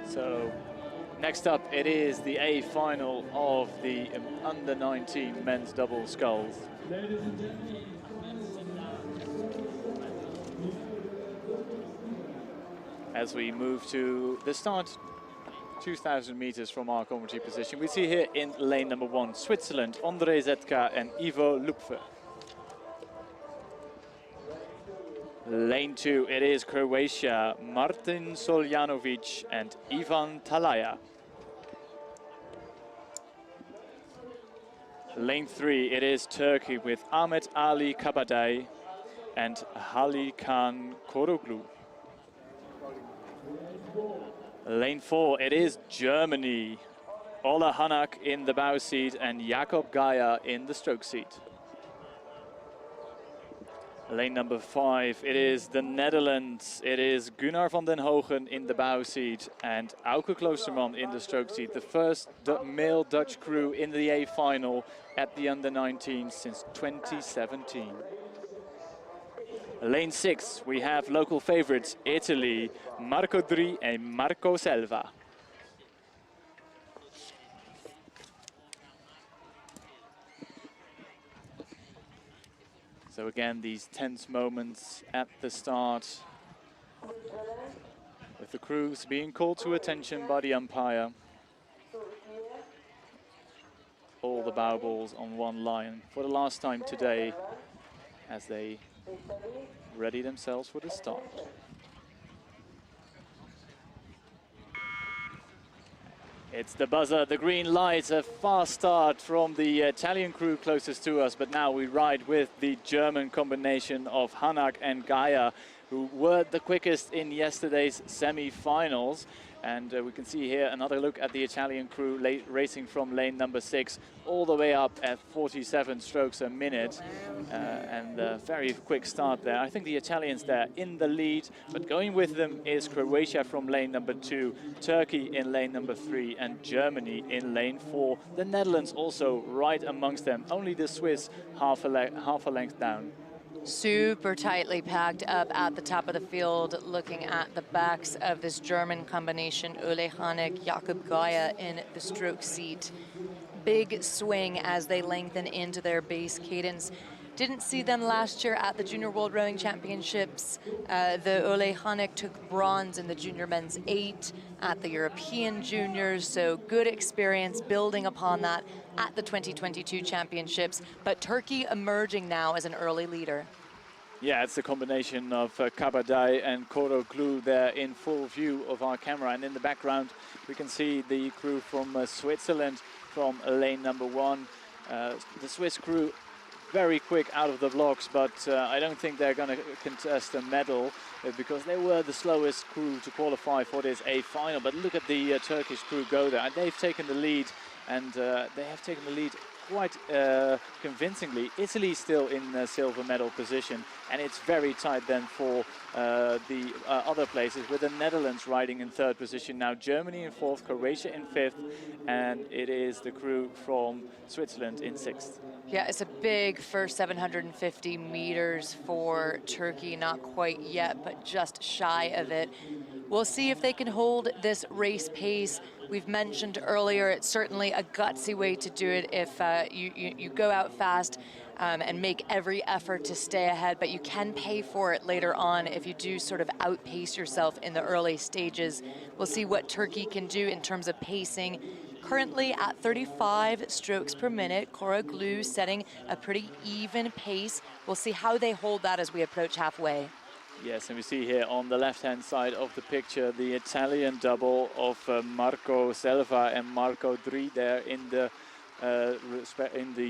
So next up, it is the A final of the under-19 men's double sculls. As we move to the start, 2,000 meters from our commentary position, we see here in lane number 1, Switzerland, Ondrej Zetka and Ivo Lupfe. Lane 2, it is Croatia, Martin Soljanovic and Ivan Talaya. Lane 3, it is Turkey with Ahmet Ali Kabadayı and Halil Kaan Köroğlu. Lane 4, it is Germany, Ola Hanak in the bow seat and Jakob Geier in the stroke seat. Lane number 5, it is the Netherlands. It is Gunnar van den Hogen in the bow seat and Auke Kloosterman in the stroke seat. The first male Dutch crew in the A final at the under-19 since 2017. Lane 6, we have local favorites, Italy, Marco Dri and Marco Selva. So again, these tense moments at the start, with the crews being called to attention by the umpire. All the bow balls on one line for the last time today as they ready themselves for the start. It's the buzzer, the green light, a fast start from the Italian crew closest to us, but now we ride with the German combination of Hanak and Geier, who were the quickest in yesterday's semi-finals. And we can see here another look at the Italian crew racing from lane number 6 all the way up at 47 strokes a minute. And a very quick start there. I think the Italians there in the lead, but going with them is Croatia from lane number 2, Turkey in lane number 3, and Germany in lane 4. The Netherlands also right amongst them, only the Swiss half a length down. Super tightly packed up at the top of the field, looking at the backs of this German combination, Ole Hanek, Jakob Geier in the stroke seat. Big swing as they lengthen into their base cadence. Didn't see them last year at the Junior World Rowing Championships. The Ole Hanek took bronze in the Junior Men's 8 at the European Juniors, so good experience building upon that at the 2022 Championships. But Turkey emerging now as an early leader. Yeah, it's the combination of Kabadayı and Köroğlu there in full view of our camera. And in the background, we can see the crew from Switzerland from lane number 1. The Swiss crew very quick out of the blocks, but I don't think they're going to contest a medal because they were the slowest crew to qualify for this A final. But look at the Turkish crew go there. They've taken the lead, and they have taken the lead quite convincingly. Italy still in silver medal position, and it's very tight then for the other places, with the Netherlands riding in 3rd position now, Germany in 4th, Croatia in 5th, and it is the crew from Switzerland in 6th. Yeah, it's a big first 750 meters for Turkey, not quite yet, but just shy of it. We'll see if they can hold this race pace. We've mentioned earlier, it's certainly a gutsy way to do it if you go out fast and make every effort to stay ahead, but you can pay for it later on if you do sort of outpace yourself in the early stages. We'll see what Turkey can do in terms of pacing. Currently at 35 strokes per minute, Köroğlu setting a pretty even pace. We'll see how they hold that as we approach halfway. Yes, and we see here on the left-hand side of the picture the Italian double of Marco Selva and Marco Dri there in the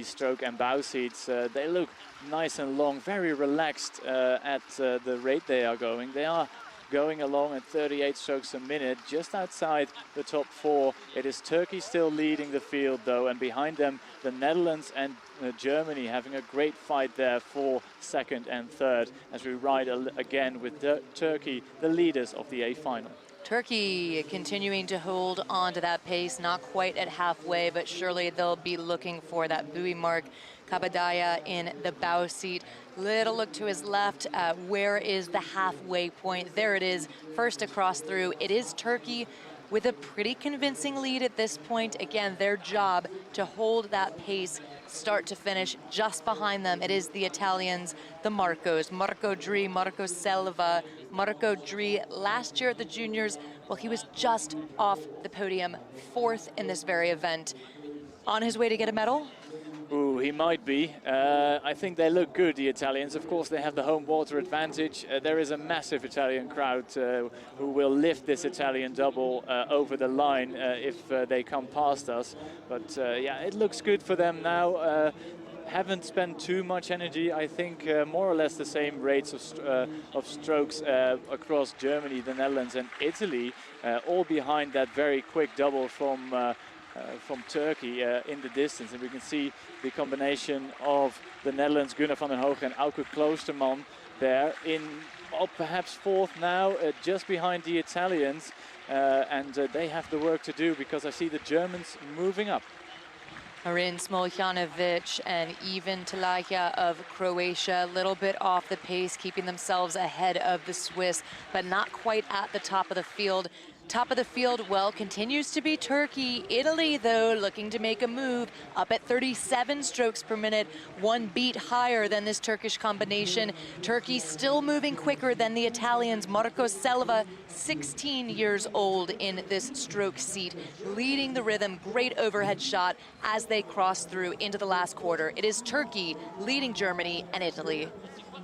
stroke and bow seats. They look nice and long, very relaxed at the rate they are going. They are going along at 38 strokes a minute, just outside the top 4. It is Turkey still leading the field though, and behind them the Netherlands and Germany having a great fight there for 2nd and 3rd as we ride again with Turkey, the leaders of the A final. Turkey continuing to hold on to that pace, not quite at halfway, but surely they'll be looking for that buoy mark Kabadayı in the bow seat. Little look to his left. Where is the halfway point? There it is, first across through. It is Turkey with a pretty convincing lead at this point. Again, their job to hold that pace start to finish. Just behind them, it is the Italians, the Marcos, Marco Dri, Marco Selva. Marco Dri, last year at the juniors, well, he was just off the podium, 4th in this very event. On his way to get a medal? Ooh, he might be. I think they look good, the Italians. Of course, they have the home water advantage. There is a massive Italian crowd who will lift this Italian double over the line if they come past us. But yeah, it looks good for them now. Haven't spent too much energy. I think more or less the same rates of strokes across Germany, the Netherlands and Italy, all behind that very quick double from Turkey in the distance. And we can see the combination of the Netherlands, Gunnar van den Hoogen and Auke Kloosterman there in perhaps 4th now, just behind the Italians. And they have the work to do because I see the Germans moving up. Marin Smoljanovic and even Talaya of Croatia, a little bit off the pace, keeping themselves ahead of the Swiss, but not quite at the top of the field. Top of the field, well, continues to be Turkey. Italy, though, looking to make a move, up at 37 strokes per minute, 1 beat higher than this Turkish combination. Turkey still moving quicker than the Italians. Marco Selva, 16 years old in this stroke seat, leading the rhythm. Great overhead shot as they cross through into the last quarter. It is Turkey leading Germany and Italy.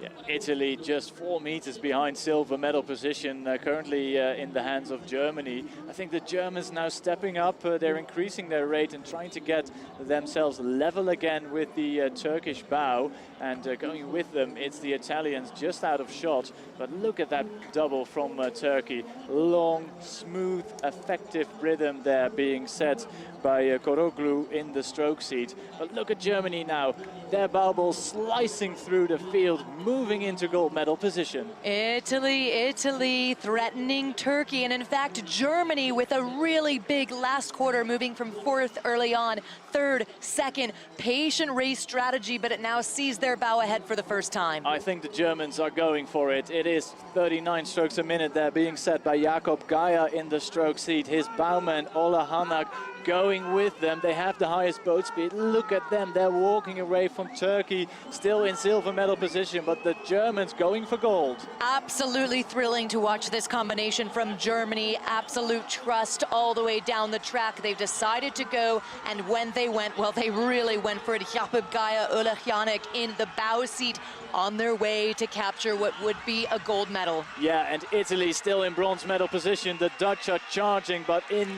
Yeah, Italy just 4 meters behind silver medal position, currently in the hands of Germany. I think the Germans now stepping up, they're increasing their rate and trying to get themselves level again with the Turkish bow. And going with them, it's the Italians just out of shot. But look at that double from Turkey. Long, smooth, effective rhythm there being set by Köroğlu in the stroke seat. But look at Germany now. Their bow ball slicing through the field, moving into gold medal position. Italy threatening Turkey. And in fact, Germany with a really big last quarter, moving from 4th early on, 3rd, 2nd. Patient race strategy, but it now sees their bow ahead for the first time. I think the Germans are going for it. It is 39 strokes a minute there being set by Jakob Geyer in the stroke seat. His bowman, Ola Hanak, going with them. They have the highest boat speed. Look at them. They're walking away from Turkey, still in silver medal position, but the Germans going for gold. Absolutely thrilling to watch this combination from Germany. Absolute trust all the way down the track. They've decided to go, and when they went, well, they really went for it. Jakob Geyer, Ola Hanak in the bow seat, on their way to capture what would be a gold medal. Yeah, and Italy still in bronze medal position. The Dutch are charging, but in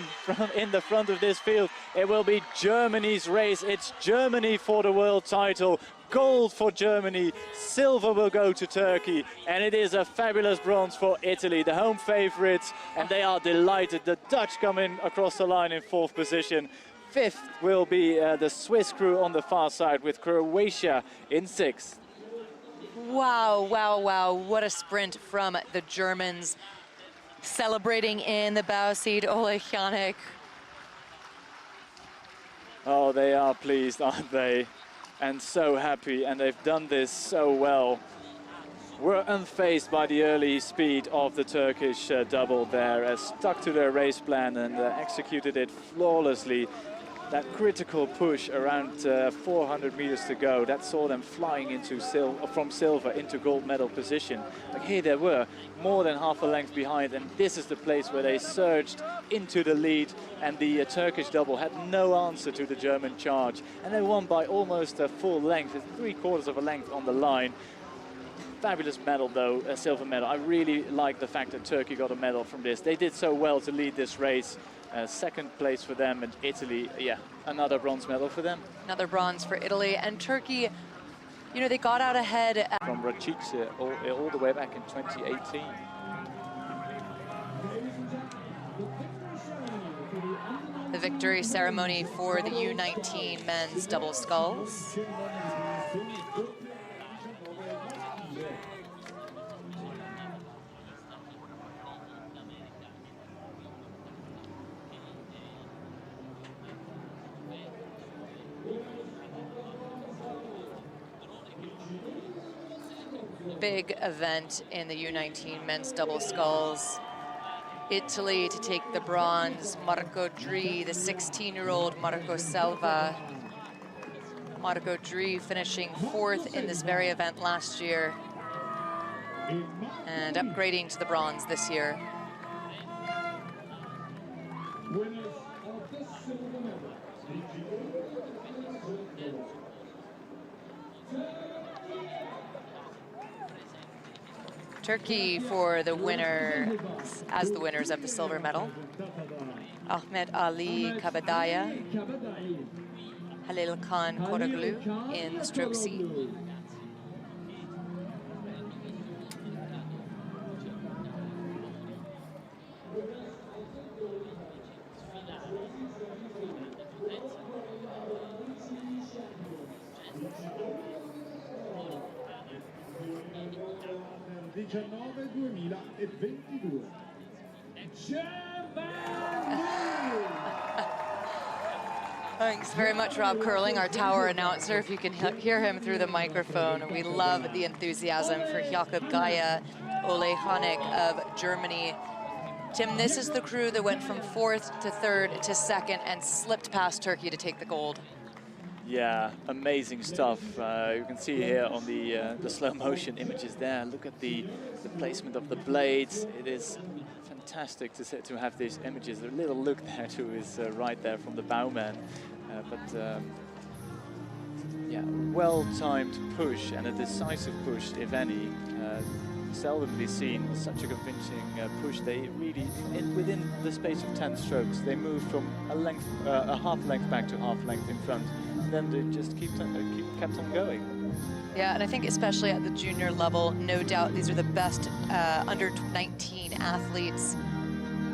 the front of this field, it will be Germany's race. It's Germany for the world title. Gold for Germany, silver will go to Turkey, and it is a fabulous bronze for Italy, the home favorites, and they are delighted. The Dutch come in across the line in 4th position. 5th will be the Swiss crew on the far side, with Croatia in 6th. Wow, wow, wow, what a sprint from the Germans. Celebrating in the bow seat, Ola Hanak. Oh, they are pleased, aren't they? And so happy, and they've done this so well. Were unfazed by the early speed of the Turkish double there, stuck to their race plan and executed it flawlessly. That critical push around 400 meters to go, that saw them flying into from silver into gold medal position. Like here they were, more than half a length behind, and this is the place where they surged into the lead, and the Turkish double had no answer to the German charge. And they won by almost a full length, 3/4 of a length on the line. Fabulous medal though, a silver medal. I really like the fact that Turkey got a medal from this. They did so well to lead this race. 2nd place for them, and Italy, yeah, another bronze medal for them. Another bronze for Italy. And Turkey, you know, they got out ahead. From Racic all the way back in 2018. The victory ceremony for the U19 men's double sculls. big event in the U19 men's double sculls. Italy to take the bronze, Marco Dri, the 16-year-old Marco Selva. Marco Dri finishing 4th in this very event last year and upgrading to the bronze this year. Turkey for the winner, as the winners of the silver medal. Ahmet Ali Kabadayı, Halil Kaan Köroğlu in the stroke C. Thanks very much, Rob Curling, our tower announcer. If you can hear him through the microphone, we love the enthusiasm for Jakob Gaia, Ole Honeck of Germany. Tim, this is the crew that went from 4th to 3rd to 2nd and slipped past Turkey to take the gold. Yeah, amazing stuff. You can see here on the slow motion images there. Look at the placement of the blades. It is fantastic to have these images. A little look there to his right there from the bowman. Yeah, well-timed push and a decisive push, if any. Seldomly seen such a convincing push. They really, within the space of 10 strokes, they moved from a half length back to half length in front. And then they just kept on going. Yeah, and I think especially at the junior level, no doubt these are the best under 19 athletes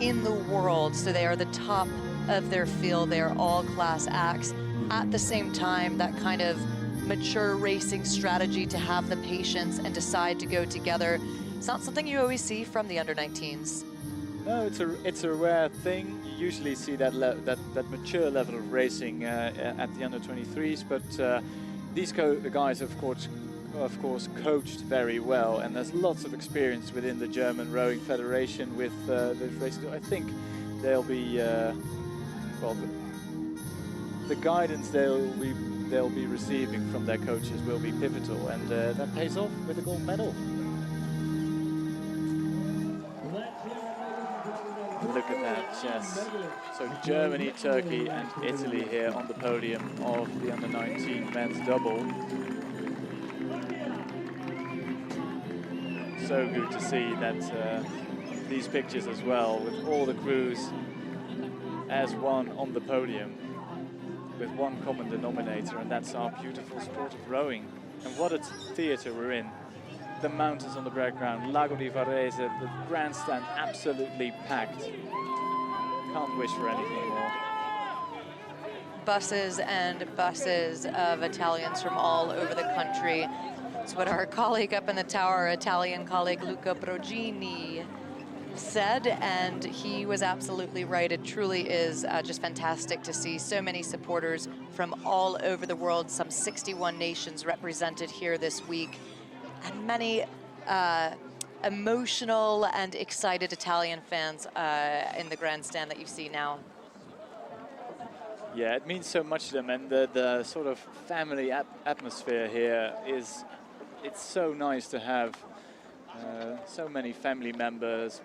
in the world. So they are the top of their field. They are all class acts. At the same time, that kind of mature racing strategy to have the patience and decide to go together. It's not something you always see from the under-19s. No, it's a rare thing. You usually see that mature level of racing at the under-23s, but these guys, of course, coached very well, and there's lots of experience within the German Rowing Federation with the racing. I think they'll be well, the guidance they'll be receiving from their coaches will be pivotal, and that pays off with a gold medal. Look at that, yes. So Germany, Turkey and Italy here on the podium of the under-19 men's double. So good to see that these pictures as well, with all the crews as one on the podium, with one common denominator, and that's our beautiful sport of rowing. And what a theatre we're in. The mountains on the background, Lago di Varese, the grandstand absolutely packed. Can't wish for anything more. Buses and buses of Italians from all over the country. It's what our colleague up in the tower, our Italian colleague Luca Brogini, said, and he was absolutely right. It truly is just fantastic to see so many supporters from all over the world, some 61 nations represented here this week, and many emotional and excited Italian fans in the grandstand that you see now. Yeah, it means so much to them, and the sort of family atmosphere here is, it's so nice to have so many family members,